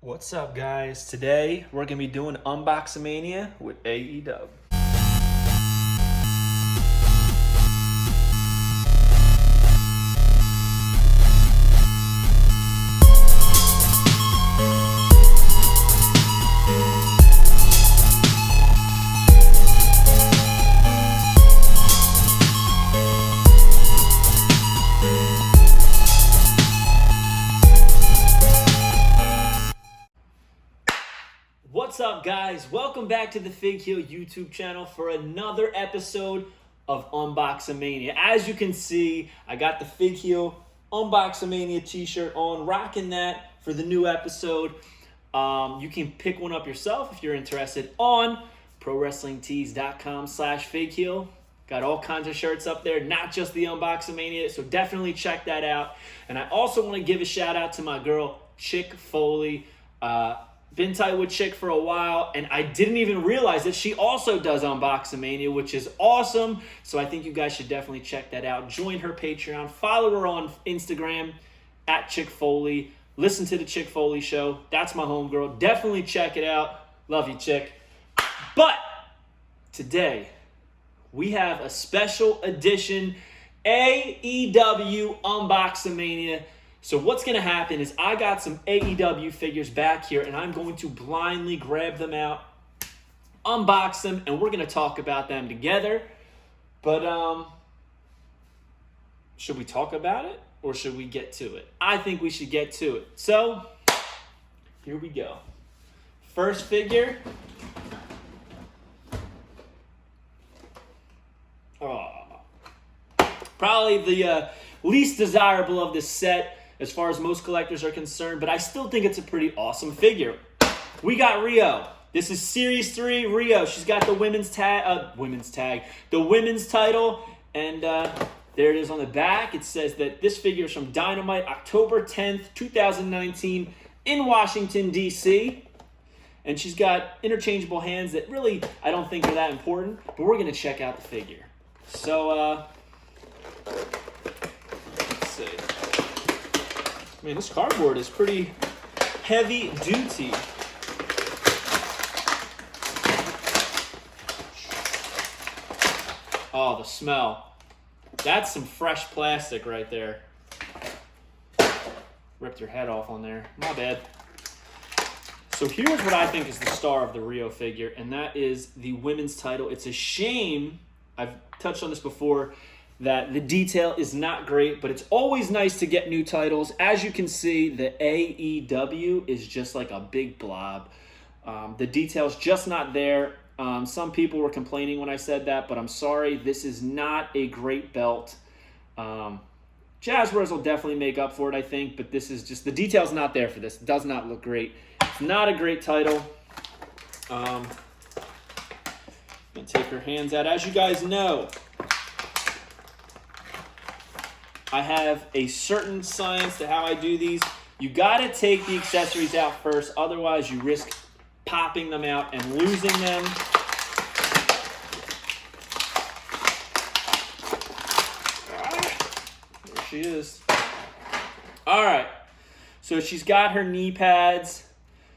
What's up, guys? Today we're gonna be doing Unbox-a-mania with AEW. What's up, guys? Welcome back to the Fig Heel YouTube channel for another episode of Unbox-a-mania. As you can see, I got the Fig Heel Unbox-a-mania t-shirt on, rocking that for the new episode. You can pick one up yourself if you're interested on ProWrestlingTees.com/FigHeel. Got all kinds of shirts up there, not just the Unbox-a-mania, so definitely check that out. And I also want to give a shout out to my girl, Chick Foley. Been tight with Chick for a while, and I didn't even realize that she also does Unbox-a-mania, which is awesome. So I think you guys should definitely check that out. Join her Patreon. Follow her on Instagram, @Chick Foley. Listen to the Chick Foley show. That's my homegirl. Definitely check it out. Love you, Chick. But today, we have a special edition AEW Unbox-a-mania. So what's going to happen is I got some AEW figures back here, and I'm going to blindly grab them out, unbox them, and we're going to talk about them together. But should we talk about it, or should we get to it? I think we should get to it. So here we go. First figure. Probably the least desirable of this set, as far as most collectors are concerned, but I still think it's a pretty awesome figure. We got Riho. This is Series 3 Riho. She's got the women's title, and there it is on the back. It says that this figure is from Dynamite, October 10th, 2019, in Washington, D.C., and she's got interchangeable hands that really I don't think are that important, but we're going to check out the figure. So, let's see. Man, this cardboard is pretty heavy duty. Oh, the smell. That's some fresh plastic right there. Ripped your head off on there. My bad. So here's what I think is the star of the Riho figure, and that is the women's title. It's a shame, I've touched on this before, that the detail is not great, but it's always nice to get new titles. As you can see, the AEW is just like a big blob. The detail's just not there. Some people were complaining when I said that, but I'm sorry. This is not a great belt. Jazzwares will definitely make up for it, I think, but this is just, the detail's not there for this. It does not look great. It's not a great title. I'm going to take her hands out. As you guys know, I have a certain science to how I do these. You gotta take the accessories out first, otherwise you risk popping them out and losing them. There she is. Alright, so she's got her knee pads.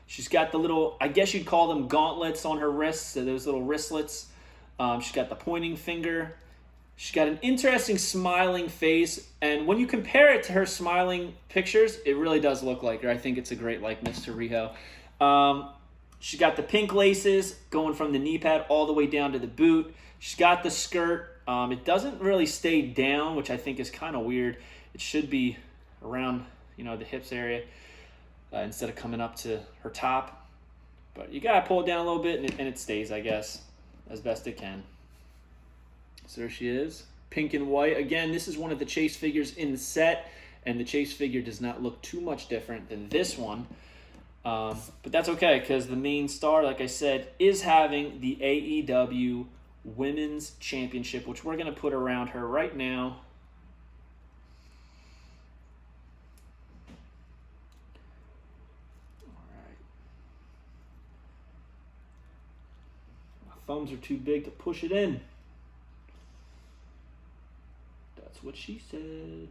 She's got the little, I guess you'd call them gauntlets on her wrists, so those little wristlets. She's got the pointing finger. She's got an interesting smiling face, and when you compare it to her smiling pictures, it really does look like her. I think it's a great likeness to Riho. She's got the pink laces going from the knee pad all the way down to the boot. She's got the skirt. It doesn't really stay down, which I think is kind of weird. It should be around, the hips area instead of coming up to her top. But you got to pull it down a little bit, and it stays, I guess, as best it can. So there she is, pink and white. Again, this is one of the chase figures in the set, and the chase figure does not look too much different than this one. But that's okay, because the main star, like I said, is having the AEW Women's Championship, which we're going to put around her right now. All right. My thumbs are too big to push it in. That's what she said.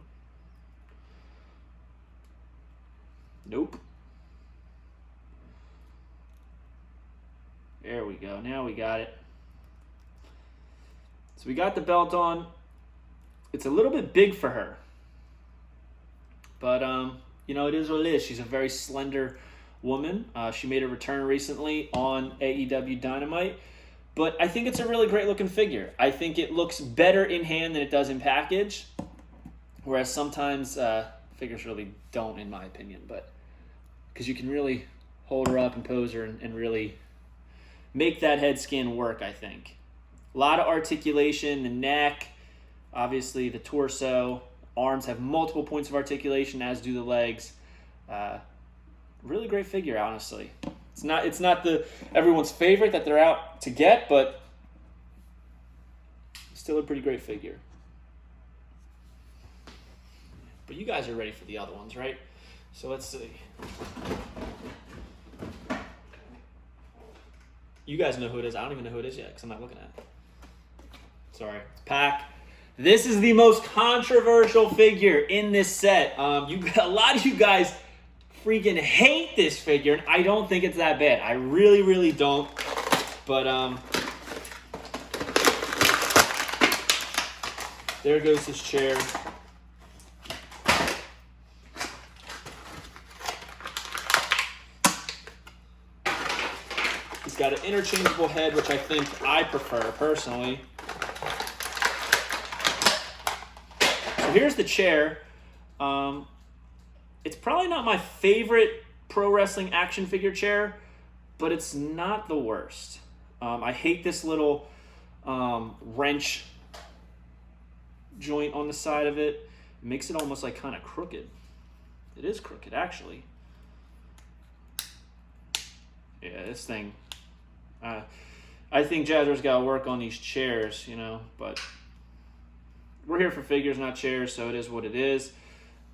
Nope. There we go. Now we got it. So we got the belt on. It's a little bit big for her. But, you know, it is what it is. She's a very slender woman. She made a return recently on AEW Dynamite. But I think it's a really great looking figure. I think it looks better in hand than it does in package. Whereas sometimes figures really don't, in my opinion. But because you can really hold her up and pose her and really make that head scan work, I think. A lot of articulation, the neck, obviously the torso. Arms have multiple points of articulation, as do the legs. Really great figure, honestly. It's not the everyone's favorite that they're out to get, but still a pretty great figure. But you guys are ready for the other ones, right? So let's see. You guys know who it is. I don't even know who it is yet because I'm not looking at it. Sorry. Pac. This is the most controversial figure in this set. A lot of you guys freaking hate this figure, and I don't think it's that bad. I really, really don't. But there goes his chair. He's got an interchangeable head, which I think I prefer personally. So here's the chair. It's probably not my favorite pro wrestling action figure chair, but it's not the worst. I hate this little wrench joint on the side of it. It makes it almost like kind of crooked. It is crooked, actually. Yeah, this thing. I think Jazzer's got to work on these chairs, you know, but we're here for figures, not chairs, so it is what it is.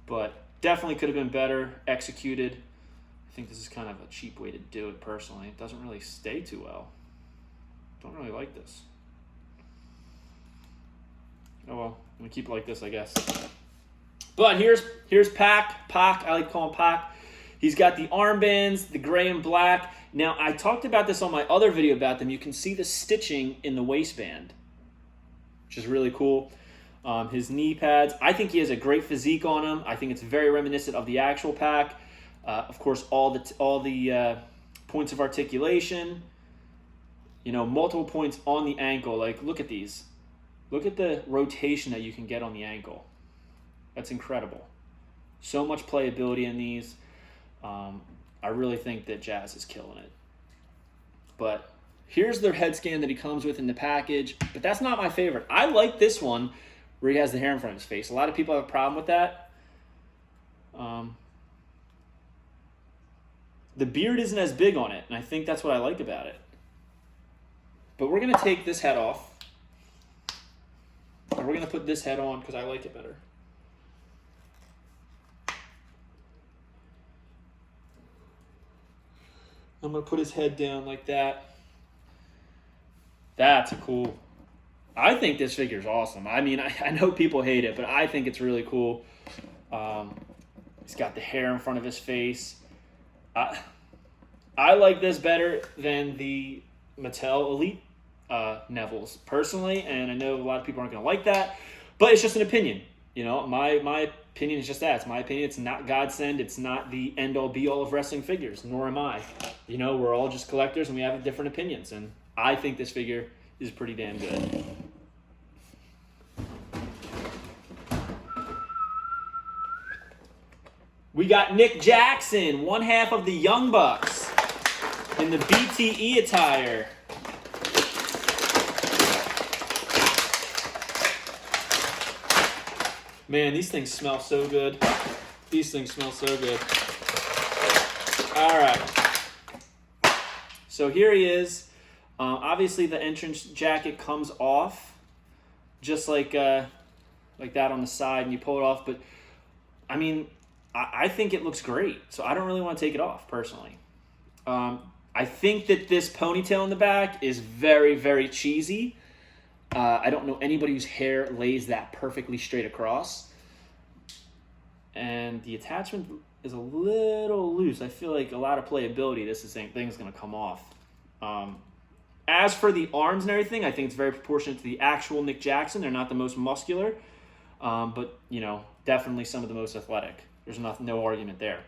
But definitely could have been better executed. I think this is kind of a cheap way to do it personally. It doesn't really stay too well. Don't really like this. Oh well, I'm gonna keep it like this, I guess. But here's Pac. I like to call him Pac. He's got the armbands, the gray and black. Now, I talked about this on my other video about them. You can see the stitching in the waistband, which is really cool. His knee pads. I think he has a great physique on him. I think it's very reminiscent of the actual Pac. Of course, all the points of articulation. You know, multiple points on the ankle. Like, look at these. Look at the rotation that you can get on the ankle. That's incredible. So much playability in these. I really think that Jazz is killing it. But here's the head scan that he comes with in the package. But that's not my favorite. I like this one where he has the hair in front of his face. A lot of people have a problem with that. The beard isn't as big on it, and I think that's what I like about it. But we're going to take this head off. And we're going to put this head on because I like it better. I'm going to put his head down like that. That's a cool. I think this figure is awesome. I mean, I know people hate it, but I think it's really cool. He's got the hair in front of his face. I like this better than the Mattel Elite Neville's personally, and I know a lot of people aren't going to like that, but it's just an opinion. You know, my opinion is just that. It's my opinion. It's not godsend. It's not the end-all, be-all of wrestling figures, nor am I. You know, we're all just collectors, and we have different opinions, and I think this figure is pretty damn good. We got Nick Jackson, one half of the Young Bucks, in the BTE attire. Man, these things smell so good. These things smell so good. All right. So here he is. Obviously, the entrance jacket comes off, just like that on the side, and you pull it off. But, I mean, I think it looks great, so I don't really want to take it off, personally. I think that this ponytail in the back is very, very cheesy. I don't know anybody whose hair lays that perfectly straight across. And the attachment is a little loose. I feel like a lot of playability, this thing's going to come off. As for the arms and everything, I think it's very proportionate to the actual Nick Jackson. They're not the most muscular, but, you know, definitely some of the most athletic. There's no argument there.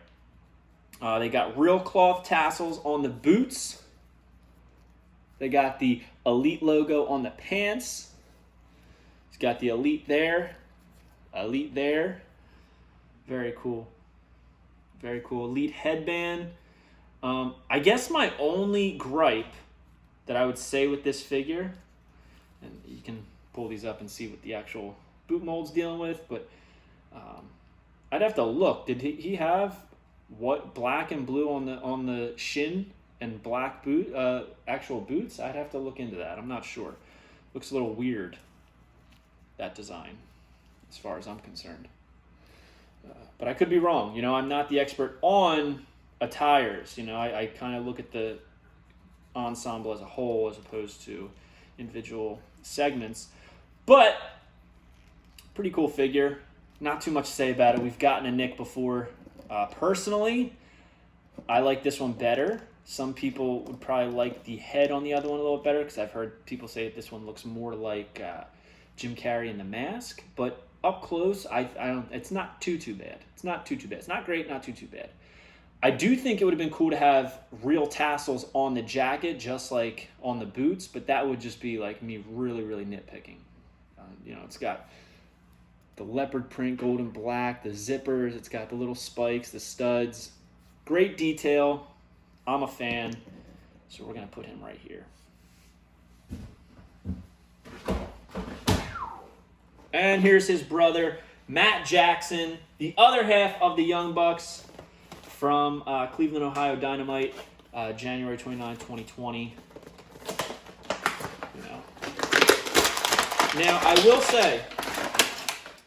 They got real cloth tassels on the boots. They got the Elite logo on the pants. It's got the Elite there. Elite there. Very cool. Very cool. Elite headband. I guess my only gripe that I would say with this figure, and you can pull these up and see what the actual boot mold's dealing with, but I'd have to look. Did he have what black and blue on the shin and black boot actual boots? I'd have to look into that. I'm not sure. Looks a little weird, that design, as far as I'm concerned. But I could be wrong. You know, I'm not the expert on attires. You know, I kind of look at the ensemble as a whole as opposed to individual segments. But pretty cool figure. Not too much to say about it. We've gotten a Nick before. Personally, I like this one better. Some people would probably like the head on the other one a little better because I've heard people say that this one looks more like Jim Carrey in The Mask. But up close, I don't. It's not too bad. It's not too bad. It's not great, not too bad. I do think it would have been cool to have real tassels on the jacket, just like on the boots, but that would just be like me really nitpicking. You know, it's got the leopard print, gold and black, the zippers, it's got the little spikes, the studs. Great detail. I'm a fan. So we're going to put him right here. And here's his brother, Matt Jackson, the other half of the Young Bucks from Cleveland, Ohio Dynamite, January 29, 2020. You know. Now, I will say,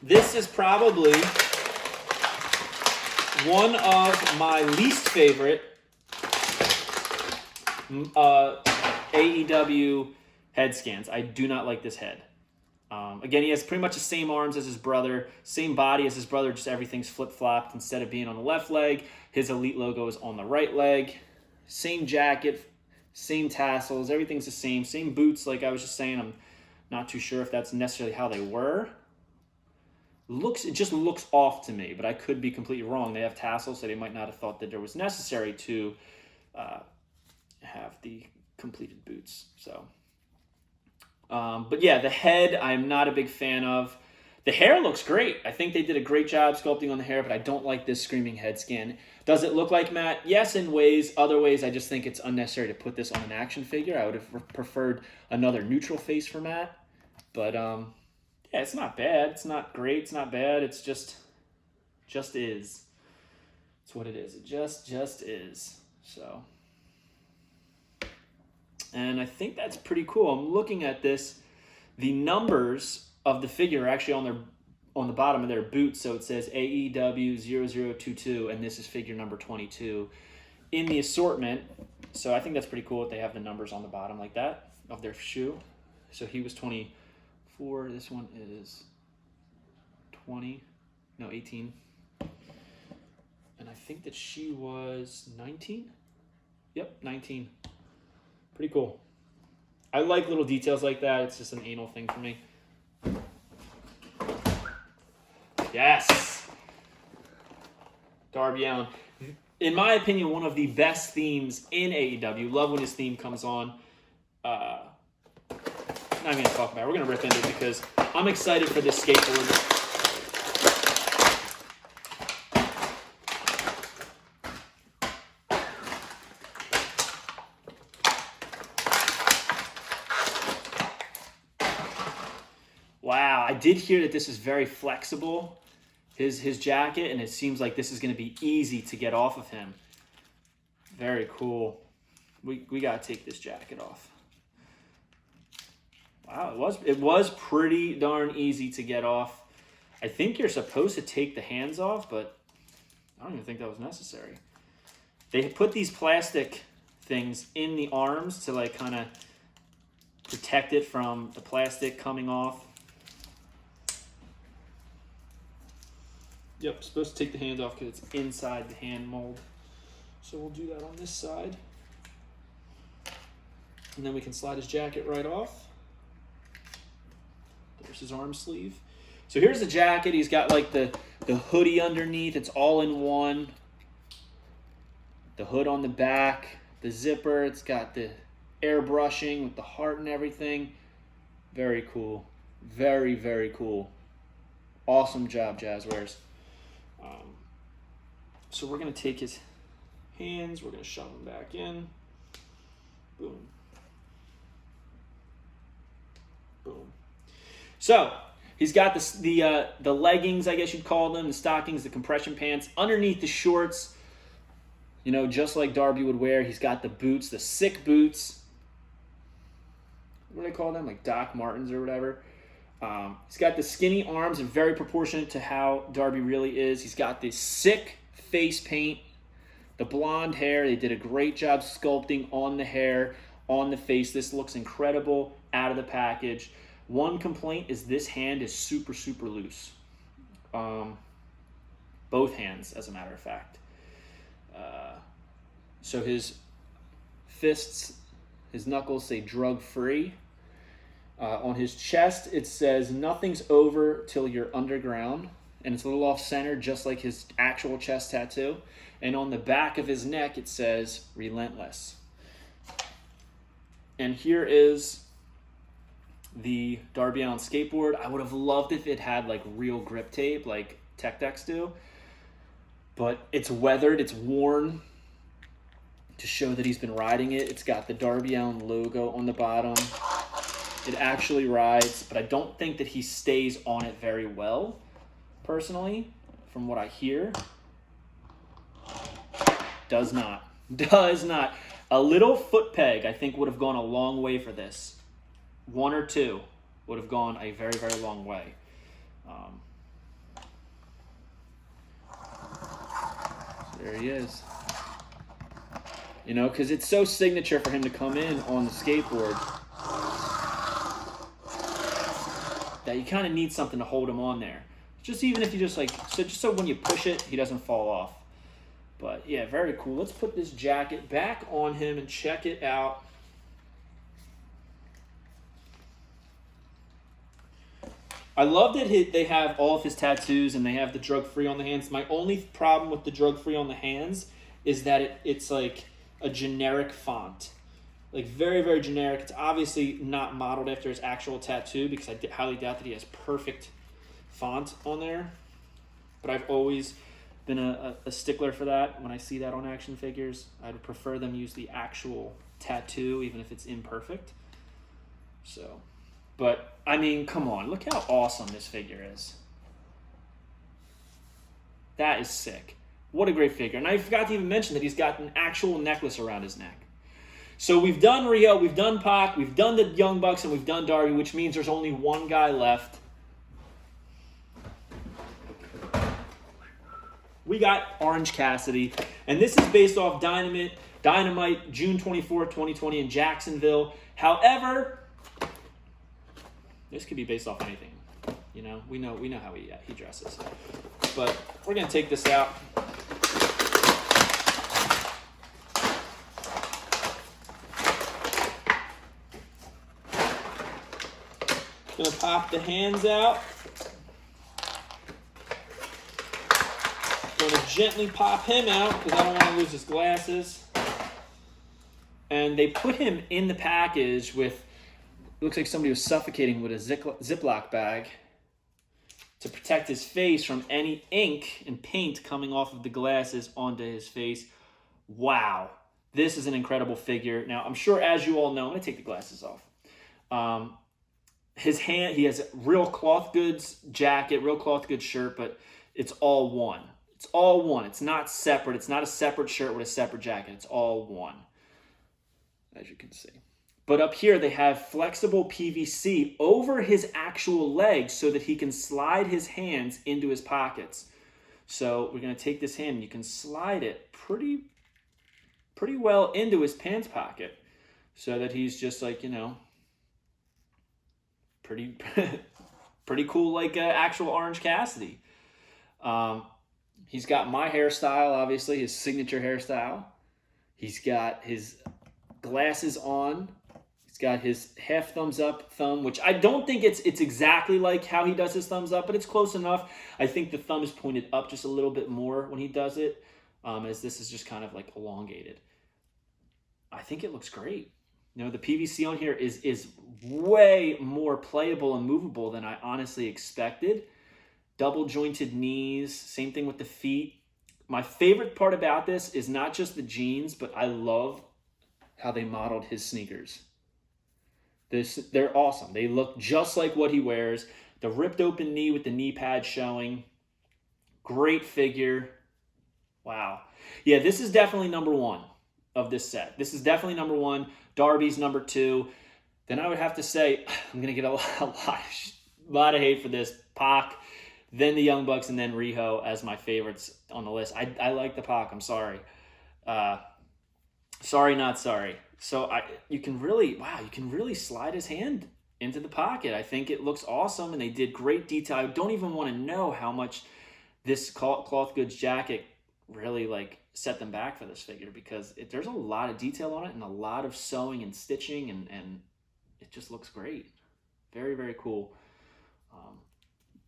this is probably one of my least favorite AEW head scans. I do not like this head. Again, he has pretty much the same arms as his brother, same body as his brother, just everything's flip-flopped. Instead of being on the left leg, his Elite logo is on the right leg. Same jacket, same tassels, everything's the same. Same boots, like I was just saying. I'm not too sure if that's necessarily how they were. It just looks off to me, but I could be completely wrong. They have tassels, so they might not have thought that it was necessary to have the completed boots. So, but yeah, the head I'm not a big fan of. The hair looks great. I think they did a great job sculpting on the hair, but I don't like this screaming head scan. Does it look like Matt? Yes, in ways. Other ways, I just think it's unnecessary to put this on an action figure. I would have preferred another neutral face for Matt. But, yeah, it's not bad. It's not great. It's not bad. It's just is. It's what it is. It just is. So, and I think that's pretty cool. I'm looking at this. The numbers of the figure are actually on the bottom of their boot, so it says AEW 0022, and this is figure number 22 in the assortment. So I think that's pretty cool that they have the numbers on the bottom like that of their shoe. So he was 24. This one is 18. And I think that she was 19. Yep, 19. Pretty cool. I like little details like that. It's just an anal thing for me. Yes! Darby Allin. In my opinion, one of the best themes in AEW. Love when his theme comes on. Not even going to talk about it. We're going to rip into it because I'm excited for this skateboard. Wow, I did hear that this is very flexible, his jacket, and it seems like this is going to be easy to get off of him. Very cool. We got to take this jacket off. Wow, it was pretty darn easy to get off. I think you're supposed to take the hands off, but I don't even think that was necessary. They put these plastic things in the arms to like kind of protect it from the plastic coming off. Yep, supposed to take the hands off because it's inside the hand mold. So we'll do that on this side. And then we can slide his jacket right off. There's his arm sleeve. So here's the jacket. He's got like the hoodie underneath. It's all in one. The hood on the back. The zipper. It's got the airbrushing with the heart and everything. Very cool. Very, very cool. Awesome job, Jazzwares. So we're going to take his hands. We're going to shove them back in. Boom. Boom. So he's got the leggings, I guess you'd call them, the stockings, the compression pants. Underneath the shorts, you know, just like Darby would wear, he's got the boots, the sick boots. What do they call them? Like Doc Martens or whatever. He's got the skinny arms, and very proportionate to how Darby really is. He's got this sick face paint, the blonde hair. They did a great job sculpting on the hair, on the face. This looks incredible out of the package. One complaint is this hand is super, super loose. Both hands, as a matter of fact. So his fists, his knuckles say drug-free. On his chest, it says, nothing's over till you're underground. And it's a little off-center, just like his actual chest tattoo. And on the back of his neck, it says, relentless. And here is the Darby Allin skateboard. I would have loved if it had like real grip tape, like Tech Decks do. But it's weathered, it's worn to show that he's been riding it. It's got the Darby Allin logo on the bottom. It actually rides, but I don't think that he stays on it very well, personally, from what I hear. Does not. Does not. A little foot peg, I think, would have gone a long way for this. One or two would have gone a very, very long way. So there he is. You know, because it's so signature for him to come in on the skateboard that you kind of need something to hold him on there. Just even if you just like, so when you push it, he doesn't fall off. But yeah, very cool. Let's put this jacket back on him and check it out. I love that they have all of his tattoos and they have the drug-free on the hands. My only problem with the drug-free on the hands is that it's like a generic font. Like very, very generic. It's obviously not modeled after his actual tattoo because I highly doubt that he has perfect font on there. But I've always been a stickler for that. When I see that on action figures, I'd prefer them use the actual tattoo even if it's imperfect. So, but I mean, come on. Look how awesome this figure is. That is sick. What a great figure. And I forgot to even mention that he's got an actual necklace around his neck. So we've done Riho, we've done Pac, we've done the Young Bucks, and we've done Darby, which means there's only one guy left. We got Orange Cassidy, and this is based off Dynamite, June 24th, 2020 in Jacksonville. However, this could be based off anything. You know, we know how he dresses. But we're gonna take this out. Gonna pop the hands out. Gonna gently pop him out because I don't want to lose his glasses. And they put him in the package with, looks like somebody was suffocating with a Ziploc bag to protect his face from any ink and paint coming off of the glasses onto his face. Wow. This is an incredible figure. Now, I'm sure as you all know, I'm gonna take the glasses off. He has real cloth goods jacket, real cloth goods shirt, but it's all one. It's all one. It's not separate. It's not a separate shirt with a separate jacket. It's all one, as you can see. But up here, they have flexible PVC over his actual legs so that he can slide his hands into his pockets. So we're going to take this hand, and you can slide it pretty well into his pants pocket so that he's just like, you know, pretty cool, like actual Orange Cassidy. He's got my hairstyle, obviously, his signature hairstyle. He's got his glasses on, got his half thumbs up thumb, which I don't think it's exactly like how he does his thumbs up, but it's close enough. I think the thumb is pointed up just a little bit more when he does it, as this is just kind of like elongated. I think it looks great. You know, the PVC on here is way more playable and movable than I honestly expected. Double jointed knees, same thing with the feet. My favorite part about this is not just the jeans, but I love how they modeled his sneakers. They're awesome. They look just like what he wears. The ripped open knee with the knee pad showing. Great figure. Wow. Yeah, this is definitely number one of this set. This is definitely number one. Darby's number two. Then I would have to say, I'm going to get a lot of hate for this. Pac, then the Young Bucks, and then Riho as my favorites on the list. I like the Pac. I'm sorry. Sorry, not sorry. So you can really slide his hand into the pocket. I think it looks awesome, and they did great detail. I don't even want to know how much this cloth goods jacket really like set them back for this figure, because there's a lot of detail on it and a lot of sewing and stitching, and it just looks great. Very, very cool.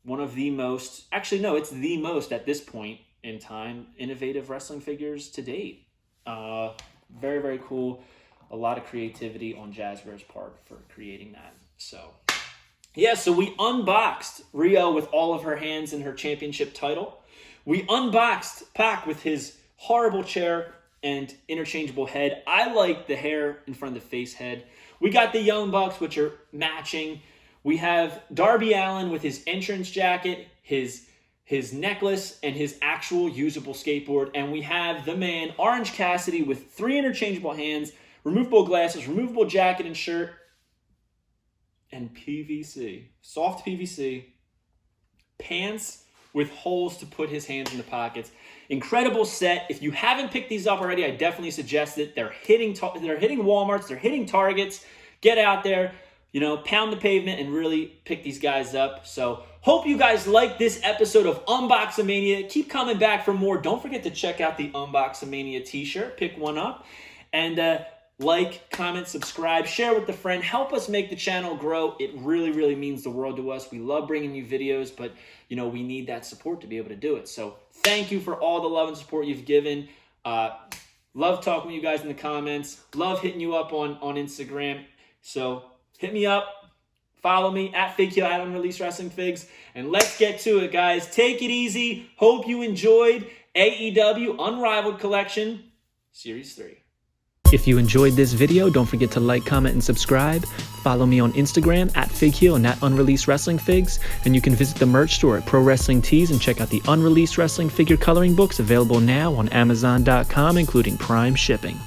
One of the most, actually no, it's the most at this point in time, innovative wrestling figures to date. Very, very cool. A lot of creativity on Jazzbear's part for creating that. So, yeah, so we unboxed Riho with all of her hands in her championship title. We unboxed Pac with his horrible chair and interchangeable head. I like the hair in front of the face head. We got the Young Bucks, which are matching. We have Darby Allin with his entrance jacket, his necklace, and his actual usable skateboard. And we have the man, Orange Cassidy, with 3 interchangeable hands, removable glasses, removable jacket and shirt, and PVC. Soft PVC. Pants with holes to put his hands in the pockets. Incredible set. If you haven't picked these up already, I definitely suggest it. They're hitting Walmarts. They're hitting Targets. Get out there, pound the pavement and really pick these guys up. So hope you guys like this episode of Unbox-a-mania. Keep coming back for more. Don't forget to check out the Unbox-a-mania t-shirt. Pick one up. And like, comment, subscribe, share with a friend. Help us make the channel grow. It really, really means the world to us. We love bringing you videos, but we need that support to be able to do it. So thank you for all the love and support you've given. Love talking with you guys in the comments. Love hitting you up on Instagram. So hit me up. Follow me at FigHeel at Unreleased Wrestling Figs. And let's get to it, guys. Take it easy. Hope you enjoyed AEW Unrivaled Collection Series 3. If you enjoyed this video, don't forget to like, comment, and subscribe. Follow me on Instagram at FigHeel and at Unreleased Wrestling Figs. And you can visit the merch store at Pro Wrestling Tees and check out the Unreleased Wrestling figure coloring books available now on Amazon.com, including Prime shipping.